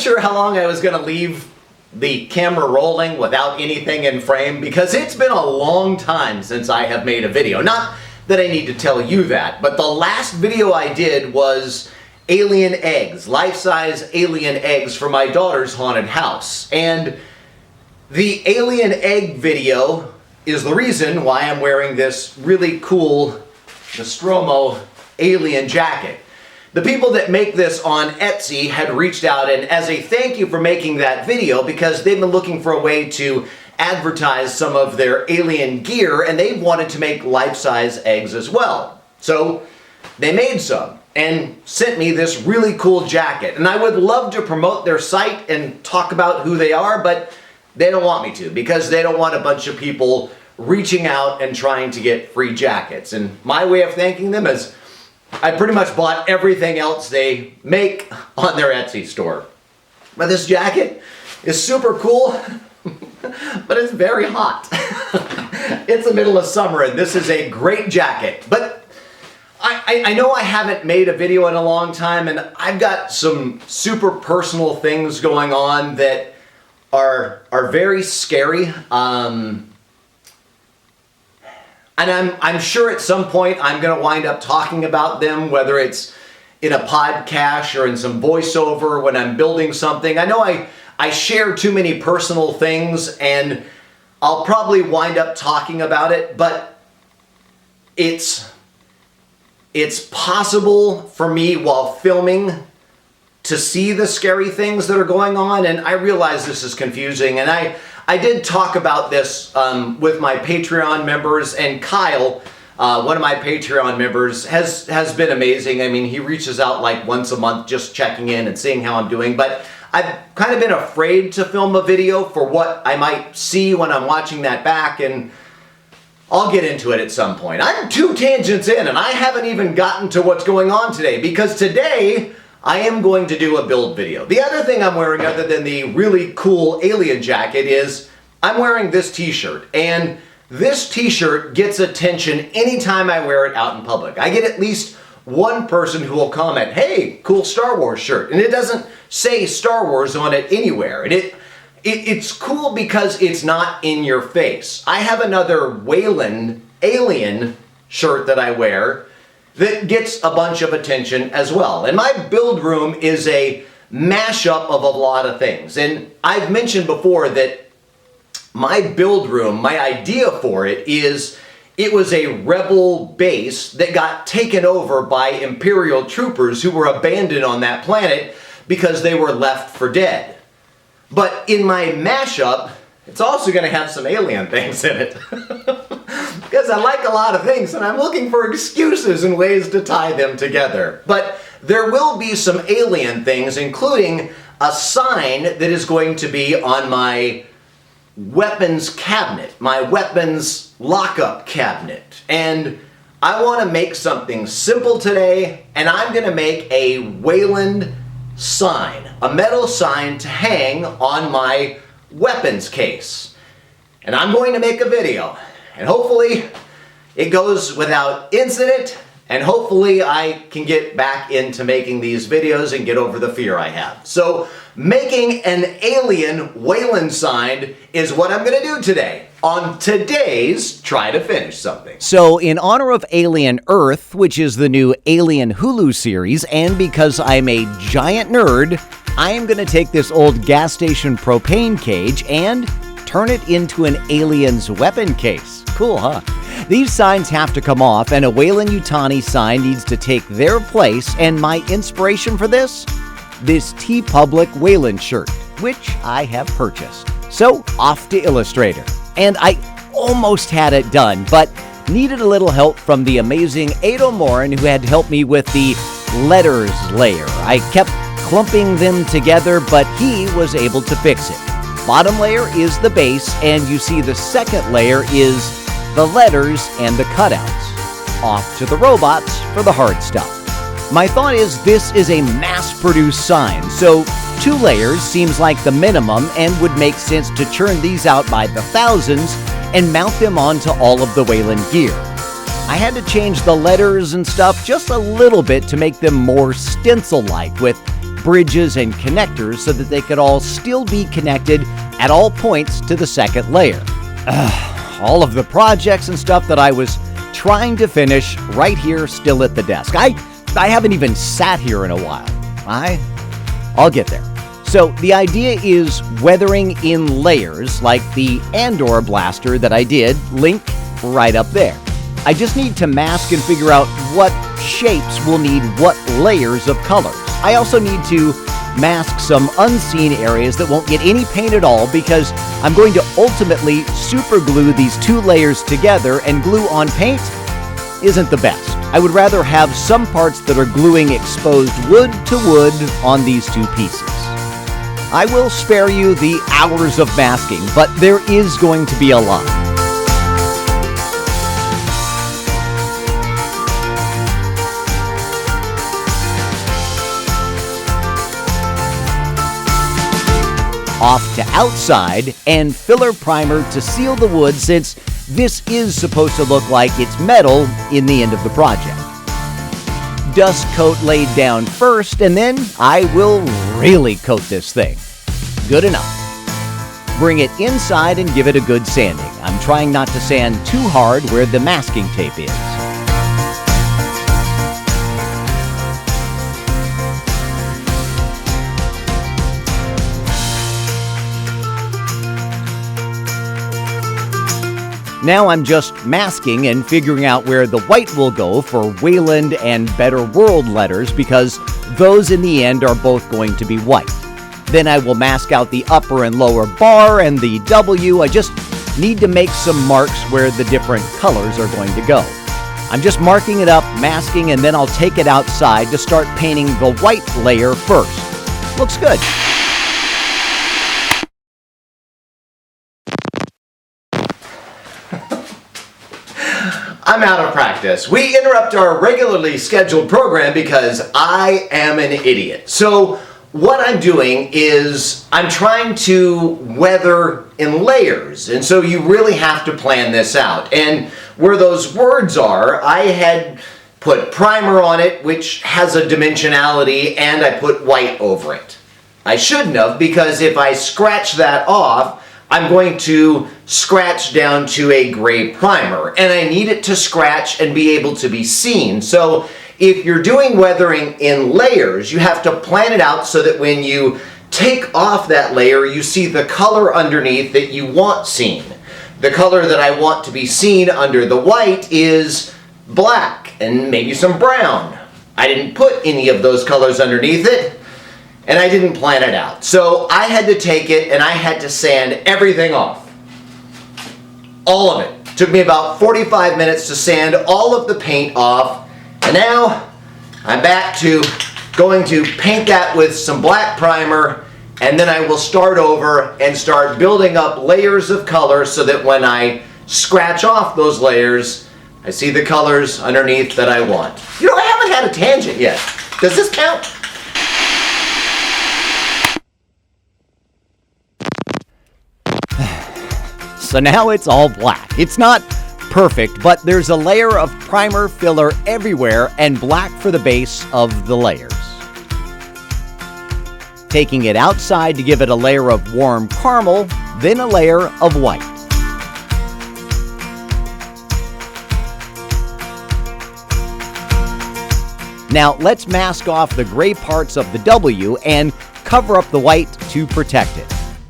sure how long I was going to leave the camera rolling without anything in frame because it's been a long time since I have made a video. Not that I need to tell you that, but the last video I did was alien eggs, life-size alien eggs for my daughter's haunted house. And the alien egg video is the reason why I'm wearing this really cool Nostromo alien jacket. The people that make this on Etsy had reached out, and as a thank you for making that video, because they've been looking for a way to advertise some of their alien gear, and they wanted to make life-size eggs as well. So they made some and sent me this really cool jacket. And I would love to promote their site and talk about who they are, but they don't want me to because they don't want a bunch of people reaching out and trying to get free jackets. And my way of thanking them is I pretty much bought everything else they make on their Etsy store. But this jacket is super cool, but it's very hot. It's the middle of summer and this is a great jacket. But I know I haven't made a video in a long time, and I've got some super personal things going on that are very scary. And I'm sure at some point I'm going to wind up talking about them, whether it's in a podcast or in some voiceover when I'm building something. I know I share too many personal things, and I'll probably wind up talking about it, but it's possible for me while filming to see the scary things that are going on, and I realize this is confusing, and I did talk about this with my Patreon members, and Kyle, one of my Patreon members, has been amazing. I mean, he reaches out like once a month just checking in and seeing how I'm doing, but I've kind of been afraid to film a video for what I might see when I'm watching that back, and I'll get into it at some point. I'm 2 tangents in, and I haven't even gotten to what's going on today, because today I am going to do a build video. The other thing I'm wearing other than the really cool alien jacket is I'm wearing this t-shirt, and this t-shirt gets attention anytime I wear it out in public. I get at least one person who will comment, "Hey, cool Star Wars shirt," and it doesn't say Star Wars on it anywhere. And it's cool because it's not in your face. I have another Weyland Alien shirt that I wear that gets a bunch of attention as well. And my build room is a mashup of a lot of things. And I've mentioned before that my build room, my idea for it is it was a rebel base that got taken over by Imperial troopers who were abandoned on that planet because they were left for dead. But in my mashup, it's also going to have some alien things in it. Because I like a lot of things, and I'm looking for excuses and ways to tie them together. But there will be some alien things, including a sign that is going to be on my weapons cabinet, my weapons lockup cabinet. And I want to make something simple today, and I'm going to make a Weyland sign, a metal sign to hang on my weapons case. And I'm going to make a video, and hopefully it goes without incident, and hopefully I can get back into making these videos and get over the fear I have. So making an alien Weyland sign is what I'm going to do today on today's Try to Finish Something. So in honor of Alien Earth, which is the new Alien Hulu series, and because I'm a giant nerd, I am going to take this old gas station propane cage and turn it into an alien's weapon case. Cool, huh? These signs have to come off, and a Weyland-Yutani sign needs to take their place, and my inspiration for this TeePublic Weyland shirt, which I have purchased. So, off to Illustrator. And I almost had it done, but needed a little help from the amazing Ado Morin, who had helped me with the letters layer. I kept clumping them together, but he was able to fix it. Bottom layer is the base, and you see the second layer is the letters and the cutouts. Off to the robots for the hard stuff. My thought is this is a mass-produced sign, so 2 layers seems like the minimum and would make sense to churn these out by the thousands and mount them onto all of the Weyland gear. I had to change the letters and stuff just a little bit to make them more stencil-like with bridges and connectors so that they could all still be connected at all points to the second layer. All of the projects and stuff that I was trying to finish right here still at the desk. I haven't even sat here in a while. I'll get there. So the idea is weathering in layers like the Andor blaster that I did, link right up there. I just need to mask and figure out what shapes will need what layers of colors. I also need to mask some unseen areas that won't get any paint at all because I'm going to ultimately super glue these two layers together, and glue on paint isn't the best. I would rather have some parts that are gluing exposed wood to wood on these two pieces. I will spare you the hours of masking, but there is going to be a lot. Off to outside and filler primer to seal the wood, since this is supposed to look like it's metal in the end of the project. Dust coat laid down first, and then I will really coat this thing. Good enough. Bring it inside and give it a good sanding. I'm trying not to sand too hard where the masking tape is. Now I'm just masking and figuring out where the white will go for Weyland and Better World letters, because those in the end are both going to be white. Then I will mask out the upper and lower bar and the W. I just need to make some marks where the different colors are going to go. I'm just marking it up, masking, and then I'll take it outside to start painting the white layer first. Looks good. I'm out of practice. We interrupt our regularly scheduled program because I am an idiot. So what I'm doing is I'm trying to weather in layers, and so you really have to plan this out. And where those words are, I had put primer on it, which has a dimensionality, and I put white over it. I shouldn't have, because if I scratch that off, I'm going to scratch down to a gray primer, and I need it to scratch and be able to be seen. So if you're doing weathering in layers, you have to plan it out so that when you take off that layer, you see the color underneath that you want seen. The color that I want to be seen under the white is black and maybe some brown. I didn't put any of those colors underneath it, and I didn't plan it out. So I had to take it and I had to sand everything off. All of it. Took me about 45 minutes to sand all of the paint off. And now I'm back to going to paint that with some black primer, and then I will start over and start building up layers of color so that when I scratch off those layers, I see the colors underneath that I want. You know, I haven't had a tangent yet. Does this count? So now it's all black. It's not perfect, but there's a layer of primer filler everywhere and black for the base of the layers. Taking it outside to give it a layer of warm caramel, then a layer of white. Now let's mask off the gray parts of the W and cover up the white to protect it.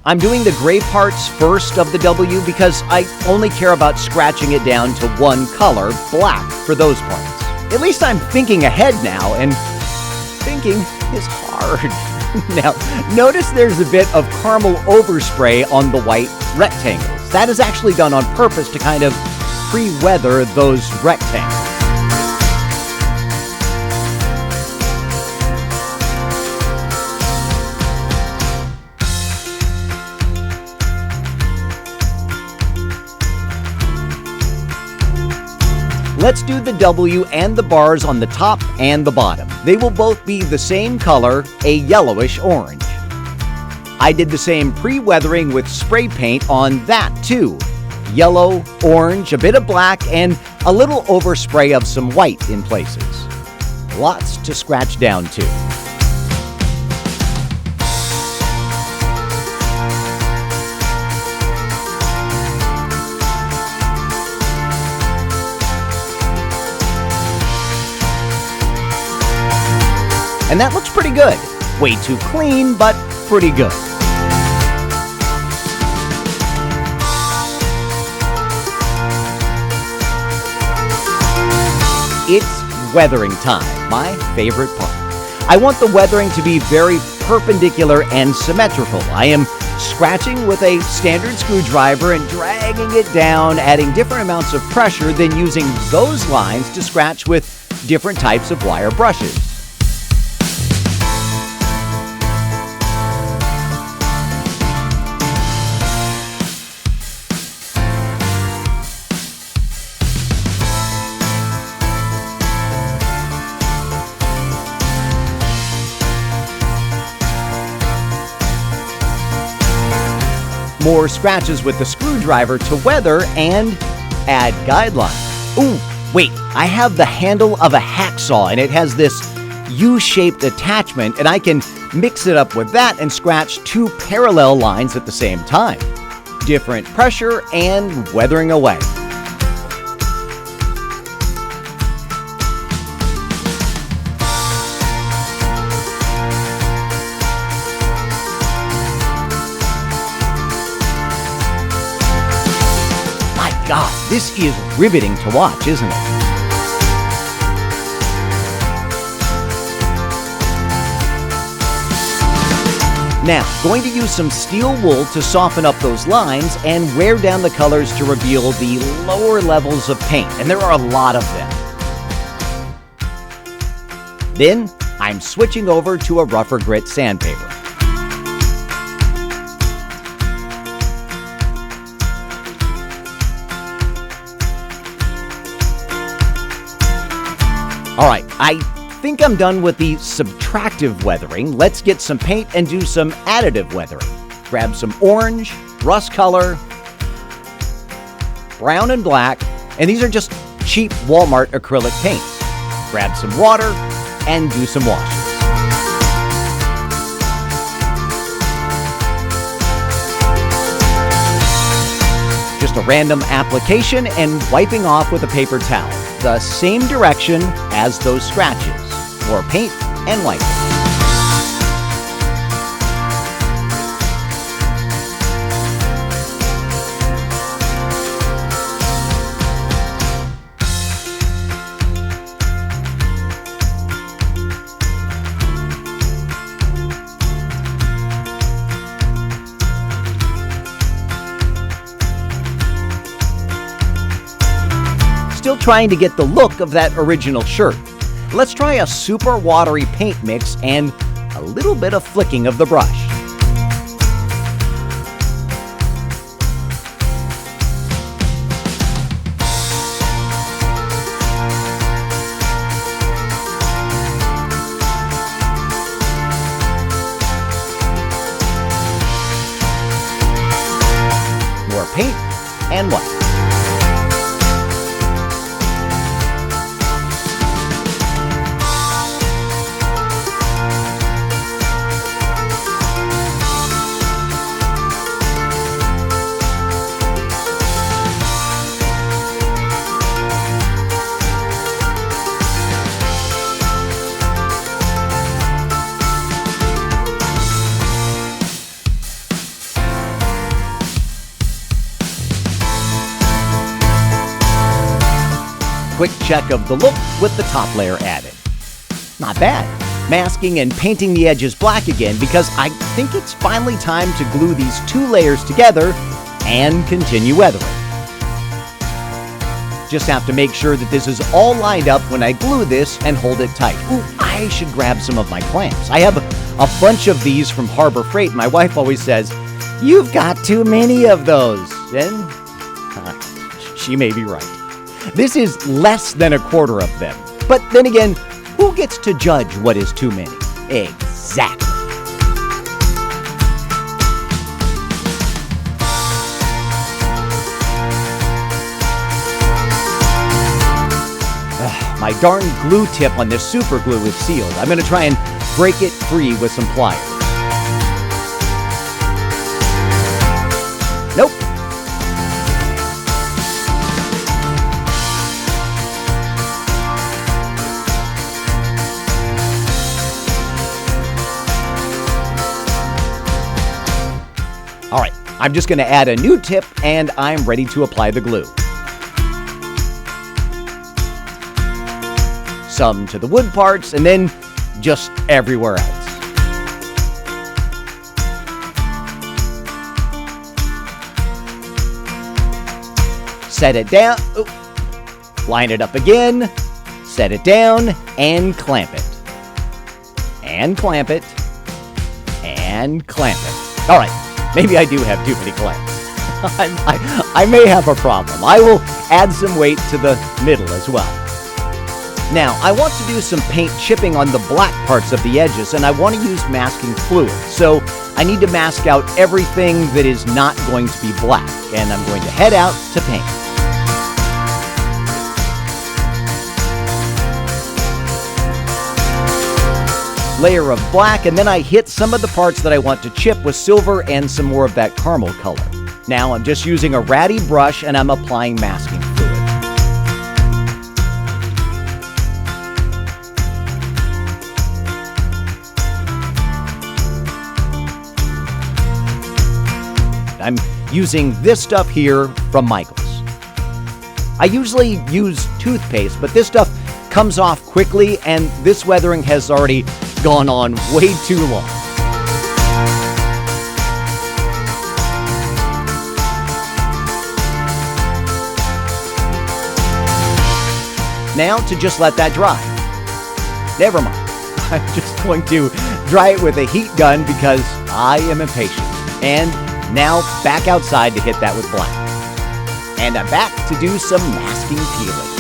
I'm doing the gray parts first of the W because I only care about scratching it down to one color, black, for those parts. At least I'm thinking ahead now, and thinking is hard. Now, notice there's a bit of caramel overspray on the white rectangles. That is actually done on purpose to kind of pre-weather those rectangles. Let's do the W and the bars on the top and the bottom. They will both be the same color, a yellowish orange. I did the same pre-weathering with spray paint on that too. Yellow, orange, a bit of black, and a little overspray of some white in places. Lots to scratch down to. and that looks pretty good. Way too clean, but pretty good. It's weathering time, my favorite part. I want the weathering to be very perpendicular and symmetrical. I am scratching with a standard screwdriver and dragging it down, adding different amounts of pressure, then using those lines to scratch with different types of wire brushes. More scratches with the screwdriver to weather and add guidelines. Ooh, wait, I have the handle of a hacksaw and it has this U-shaped attachment, and I can mix it up with that and scratch two parallel lines at the same time. Different pressure and weathering away. God, this is riveting to watch, isn't it? Now, going to use some steel wool to soften up those lines and wear down the colors to reveal the lower levels of paint, and there are a lot of them. Then, I'm switching over to a rougher grit sandpaper. All right, I think I'm done with the subtractive weathering. Let's get some paint and do some additive weathering. Grab some orange, rust color, brown and black, and these are just cheap Walmart acrylic paints. Grab some water and do some washing. Just a random application and wiping off with a paper towel. The same direction as those scratches. More paint and wiping. Still trying to get the look of that original shirt. Let's try a super watery paint mix and a little bit of flicking of the brush. More paint and wipe. Quick check of the look with the top layer added. Not bad. Masking and painting the edges black again because I think it's finally time to glue these two layers together and continue weathering. Just have to make sure that this is all lined up when I glue this and hold it tight. Ooh, I should grab some of my clamps. I have a bunch of these from Harbor Freight. My wife always says, "You've got too many of those." And she may be right. This is less than a quarter of them. But then again, who gets to judge what is too many? Exactly. My darn glue tip on this super glue is sealed. I'm going to try and break it free with some pliers. Nope. All right, I'm just going to add a new tip and I'm ready to apply the glue. Some to the wood parts and then just everywhere else. Set it down, line it up again, set it down, and clamp it. And clamp it. And clamp it. All right, maybe I do have too many clamps. I may have a problem. I will add some weight to the middle as well. Now, I want to do some paint chipping on the black parts of the edges, and I want to use masking fluid. So I need to mask out everything that is not going to be black, and I'm going to head out to paint. Layer of black, and then I hit some of the parts that I want to chip with silver and some more of that caramel color. Now I'm just using a ratty brush and I'm applying masking fluid. I'm using this stuff here from Michael's. I usually use toothpaste, but this stuff comes off quickly and this weathering has already gone on way too long. Now to just let that dry. Never mind. I'm just going to dry it with a heat gun because I am impatient. And now back outside to hit that with black. And I'm back to do some masking peeling.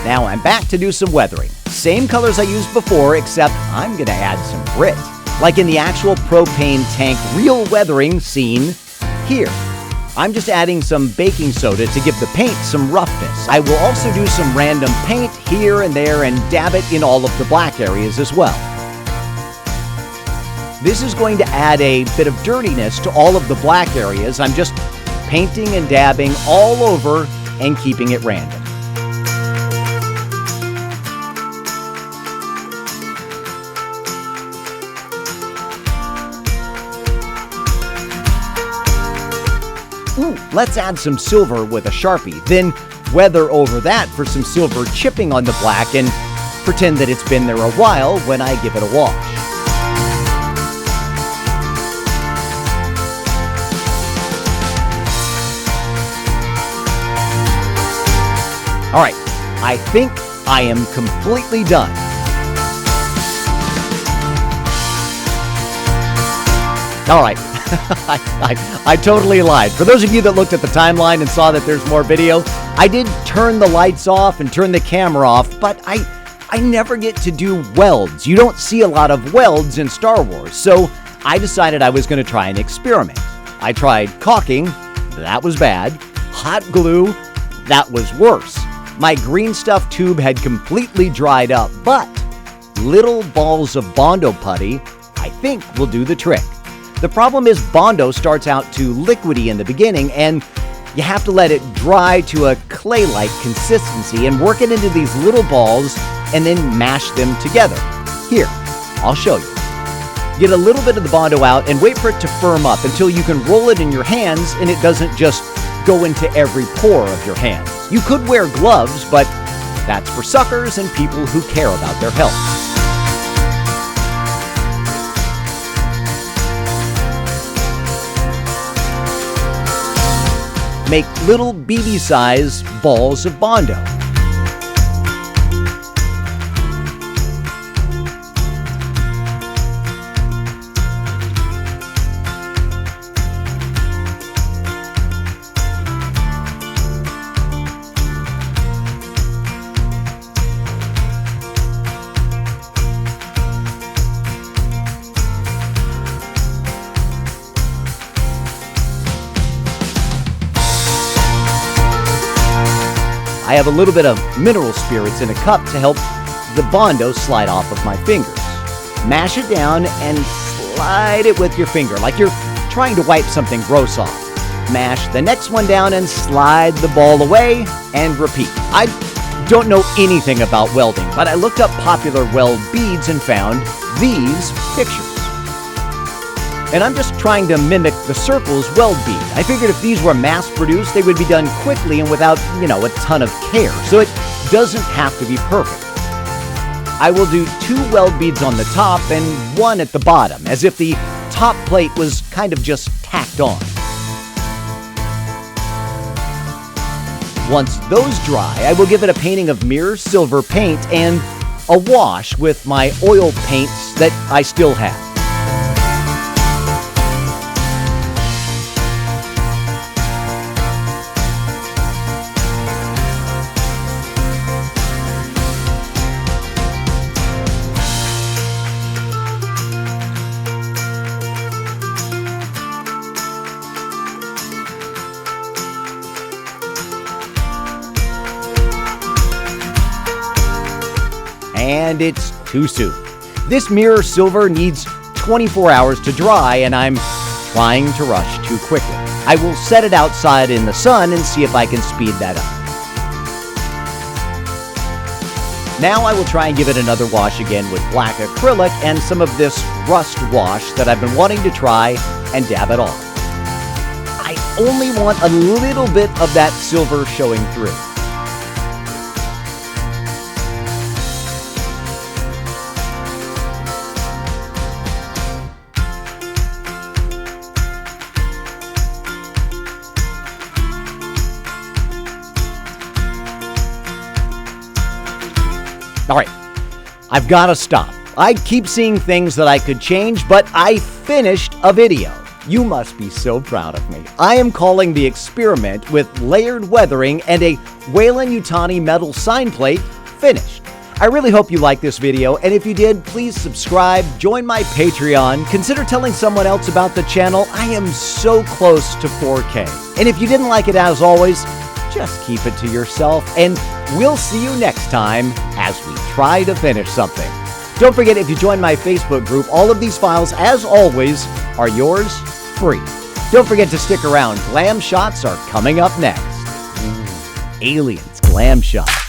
Now I'm back to do some weathering. Same colors I used before, except I'm going to add some grit. Like in the actual propane tank real weathering scene here. I'm just adding some baking soda to give the paint some roughness. I will also do some random paint here and there and dab it in all of the black areas as well. This is going to add a bit of dirtiness to all of the black areas. I'm just painting and dabbing all over and keeping it random. Ooh, let's add some silver with a Sharpie, then weather over that for some silver chipping on the black and pretend that it's been there a while when I give it a wash. All right, I think I am completely done. All right. I totally lied. For those of you that looked at the timeline and saw that there's more video, I did turn the lights off and turn the camera off, but I never get to do welds. You don't see a lot of welds in Star Wars, so I decided I was going to try an experiment. I tried caulking, that was bad. Hot glue, that was worse. My green stuff tube had completely dried up, but little balls of Bondo putty, I think, will do the trick. The problem is Bondo starts out too liquidy in the beginning, and you have to let it dry to a clay-like consistency and work it into these little balls and then mash them together. Here, I'll show you. Get a little bit of the Bondo out and wait for it to firm up until you can roll it in your hands and it doesn't just go into every pore of your hands. You could wear gloves, but that's for suckers and people who care about their health. Make little BB-size balls of Bondo. I have a little bit of mineral spirits in a cup to help the Bondo slide off of my fingers. Mash it down and slide it with your finger, like you're trying to wipe something gross off. Mash the next one down and slide the ball away, and repeat. I don't know anything about welding, but I looked up popular weld beads and found these pictures. And I'm just trying to mimic the circle's weld bead. I figured if these were mass-produced, they would be done quickly and without, a ton of care, so it doesn't have to be perfect. I will do 2 weld beads on the top and 1 at the bottom, as if the top plate was kind of just tacked on. Once those dry, I will give it a painting of mirror silver paint and a wash with my oil paints that I still have. And it's too soon. This mirror silver needs 24 hours to dry, and I'm trying to rush too quickly. I will set it outside in the sun and see if I can speed that up. Now I will try and give it another wash again with black acrylic and some of this rust wash that I've been wanting to try, and dab it on. I only want a little bit of that silver showing through. All right, I've got to stop. I keep seeing things that I could change, but I finished a video. You must be so proud of me. I am calling the experiment with layered weathering and a Weyland-Yutani metal sign plate finished. I really hope you liked this video, and if you did, please subscribe, join my Patreon, consider telling someone else about the channel. I am so close to 4K. And if you didn't like it, as always, just keep it to yourself, and we'll see you next time as we try to finish something. Don't forget, if you join my Facebook group, all of these files, as always, are yours free. Don't forget to stick around. Glam shots are coming up next. Aliens, glam shots.